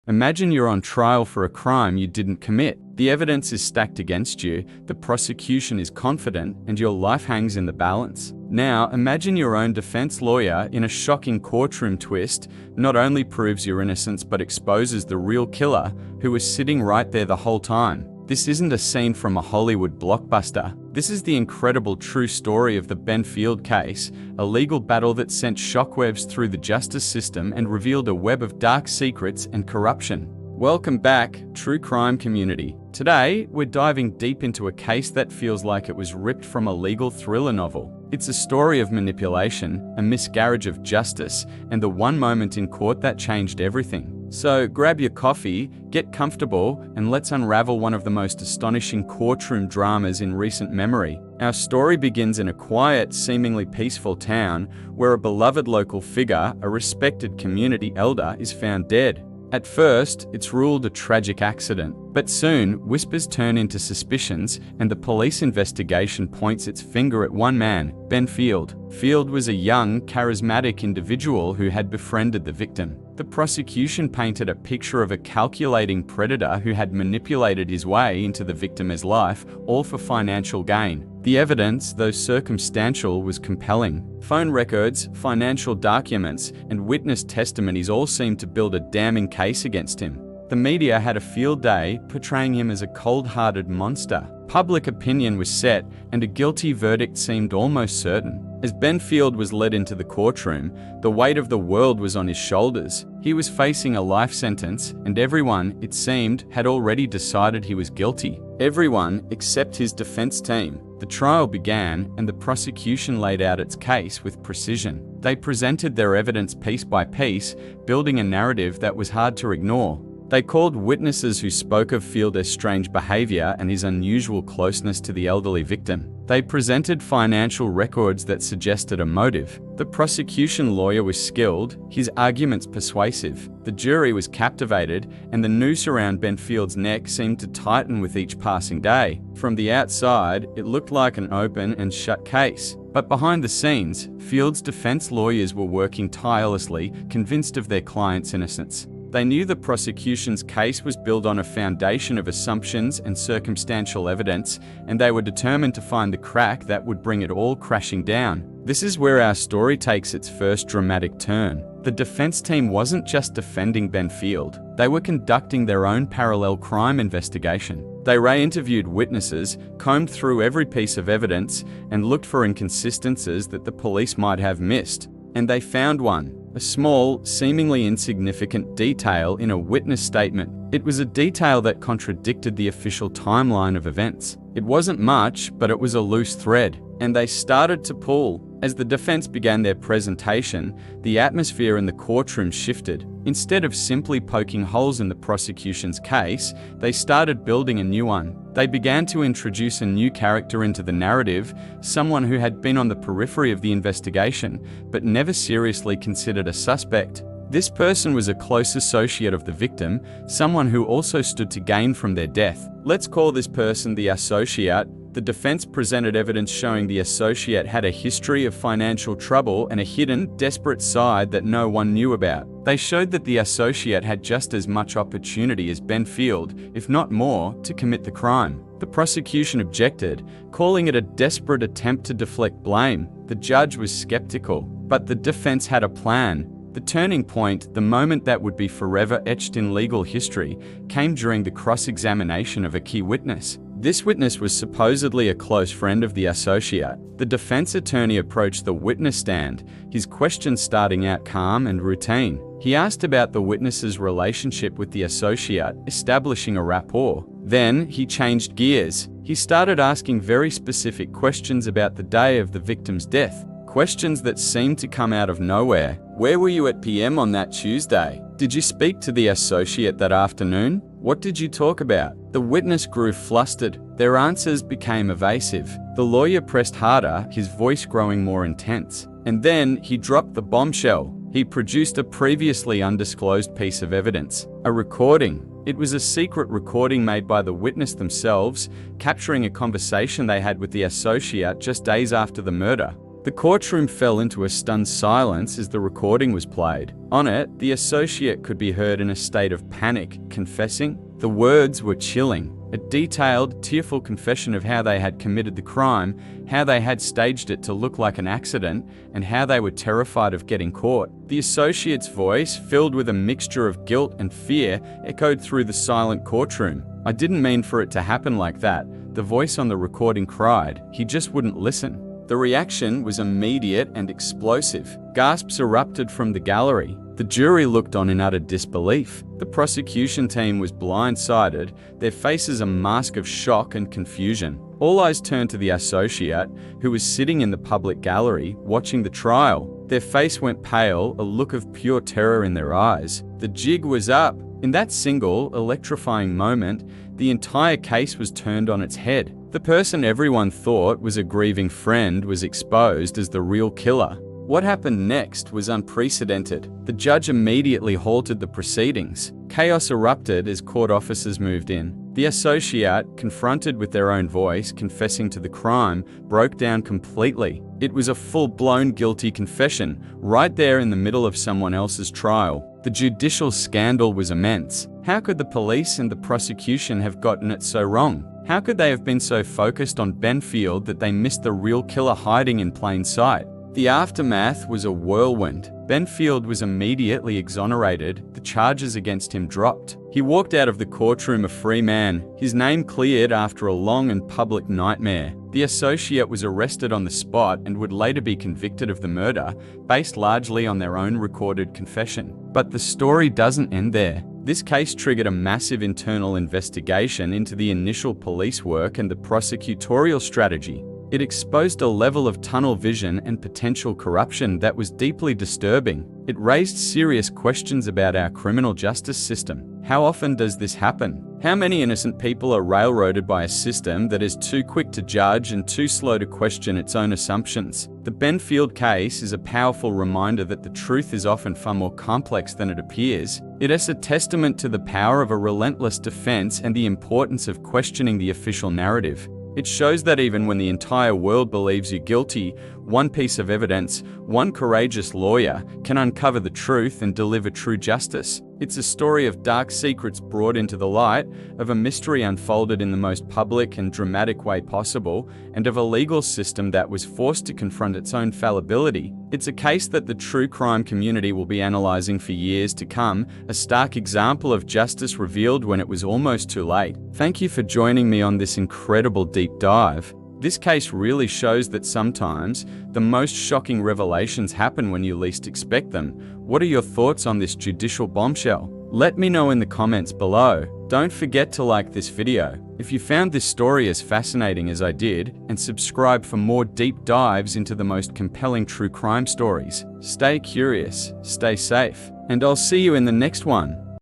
Imagine you're on trial for a crime you didn't commit. The evidence is stacked against you, the prosecution is confident, and your life hangs in the balance. Now, imagine your own defense lawyer in a shocking courtroom twist not only proves your innocence but exposes the real killer who was sitting right there the whole time. This isn't a scene from a Hollywood blockbuster. This is the incredible true story of the Benfield case, a legal battle that sent shockwaves through the justice system and revealed a web of dark secrets and corruption. Welcome back, true crime community. Today, we're diving deep into a case that feels like it was ripped from a legal thriller novel. It's a story of manipulation, a miscarriage of justice, and the one moment in court that changed everything. So grab your coffee, get comfortable, and let's unravel one of the most astonishing courtroom dramas in recent memory. Our story begins in a quiet, seemingly peaceful town where a beloved local figure, a respected community elder, is found dead. At first, it's ruled a tragic accident, but soon, whispers turn into suspicions and the police investigation points its finger at one man, Ben Field. Field was a young, charismatic individual who had befriended the victim. The prosecution painted a picture of a calculating predator who had manipulated his way into the victim's life, all for financial gain. The evidence, though circumstantial, was compelling. Phone records, financial documents, and witness testimonies all seemed to build a damning case against him. The media had a field day, portraying him as a cold-hearted monster. Public opinion was set, and a guilty verdict seemed almost certain. As Ben Field was led into the courtroom, the weight of the world was on his shoulders. He was facing a life sentence, and everyone, it seemed, had already decided he was guilty. Everyone except his defense team. The trial began, and the prosecution laid out its case with precision. They presented their evidence piece by piece, building a narrative that was hard to ignore. They called witnesses who spoke of Field's strange behavior and his unusual closeness to the elderly victim. They presented financial records that suggested a motive. The prosecution lawyer was skilled, his arguments persuasive. The jury was captivated, and the noose around Ben Field's neck seemed to tighten with each passing day. From the outside, it looked like an open and shut case. But behind the scenes, Field's defense lawyers were working tirelessly, convinced of their client's innocence. They knew the prosecution's case was built on a foundation of assumptions and circumstantial evidence, and they were determined to find the crack that would bring it all crashing down. This is where our story takes its first dramatic turn. The defense team wasn't just defending Ben Field, they were conducting their own parallel crime investigation. They re-interviewed witnesses, combed through every piece of evidence, and looked for inconsistencies that the police might have missed. And they found one. A small, seemingly insignificant detail in a witness statement. It was a detail that contradicted the official timeline of events. It wasn't much, but it was a loose thread, and they started to pull. As the defense began their presentation, the atmosphere in the courtroom shifted. Instead of simply poking holes in the prosecution's case, they started building a new one. They began to introduce a new character into the narrative, someone who had been on the periphery of the investigation, but never seriously considered a suspect. This person was a close associate of the victim, someone who also stood to gain from their death. Let's call this person the associate. The defense presented evidence showing the associate had a history of financial trouble and a hidden, desperate side that no one knew about. They showed that the associate had just as much opportunity as Ben Field, if not more, to commit the crime. The prosecution objected, calling it a desperate attempt to deflect blame. The judge was skeptical, but the defense had a plan. The turning point, the moment that would be forever etched in legal history, came during the cross-examination of a key witness. This witness was supposedly a close friend of the associate. The defense attorney approached the witness stand, his questions starting out calm and routine. He asked about the witness's relationship with the associate, establishing a rapport. Then, he changed gears. He started asking very specific questions about the day of the victim's death. Questions that seemed to come out of nowhere. Where were you at PM on that Tuesday? Did you speak to the associate that afternoon? What did you talk about? The witness grew flustered. Their answers became evasive. The lawyer pressed harder, his voice growing more intense. And then he dropped the bombshell. He produced a previously undisclosed piece of evidence. A recording. It was a secret recording made by the witness themselves, capturing a conversation they had with the associate just days after the murder. The courtroom fell into a stunned silence as the recording was played. On it, the associate could be heard in a state of panic, confessing. The words were chilling. A detailed, tearful confession of how they had committed the crime, how they had staged it to look like an accident, and how they were terrified of getting caught. The associate's voice, filled with a mixture of guilt and fear, echoed through the silent courtroom. "I didn't mean for it to happen like that," the voice on the recording cried. "He just wouldn't listen." The reaction was immediate and explosive. Gasps erupted from the gallery. The jury looked on in utter disbelief. The prosecution team was blindsided, their faces a mask of shock and confusion. All eyes turned to the associate, who was sitting in the public gallery, watching the trial. Their face went pale, a look of pure terror in their eyes. The jig was up. In that single, electrifying moment, the entire case was turned on its head. The person everyone thought was a grieving friend was exposed as the real killer. What happened next was unprecedented. The judge immediately halted the proceedings. Chaos erupted as court officers moved in. The associate, confronted with their own voice confessing to the crime, broke down completely. It was a full-blown guilty confession, right there in the middle of someone else's trial. The judicial scandal was immense. How could the police and the prosecution have gotten it so wrong? How could they have been so focused on Benfield that they missed the real killer hiding in plain sight? The aftermath was a whirlwind. Benfield was immediately exonerated, the charges against him dropped. He walked out of the courtroom a free man, his name cleared after a long and public nightmare. The associate was arrested on the spot and would later be convicted of the murder, based largely on their own recorded confession. But the story doesn't end there. This case triggered a massive internal investigation into the initial police work and the prosecutorial strategy. It exposed a level of tunnel vision and potential corruption that was deeply disturbing. It raised serious questions about our criminal justice system. How often does this happen? How many innocent people are railroaded by a system that is too quick to judge and too slow to question its own assumptions? The Benfield case is a powerful reminder that the truth is often far more complex than it appears. It is a testament to the power of a relentless defense and the importance of questioning the official narrative. It shows that even when the entire world believes you guilty, one piece of evidence, one courageous lawyer, can uncover the truth and deliver true justice. It's a story of dark secrets brought into the light, of a mystery unfolded in the most public and dramatic way possible, and of a legal system that was forced to confront its own fallibility. It's a case that the true crime community will be analyzing for years to come, a stark example of justice revealed when it was almost too late. Thank you for joining me on this incredible deep dive. This case really shows that sometimes the most shocking revelations happen when you least expect them. What are your thoughts on this judicial bombshell? Let me know in the comments below. Don't forget to like this video if you found this story as fascinating as I did, and subscribe for more deep dives into the most compelling true crime stories. Stay curious, stay safe, and I'll see you in the next one.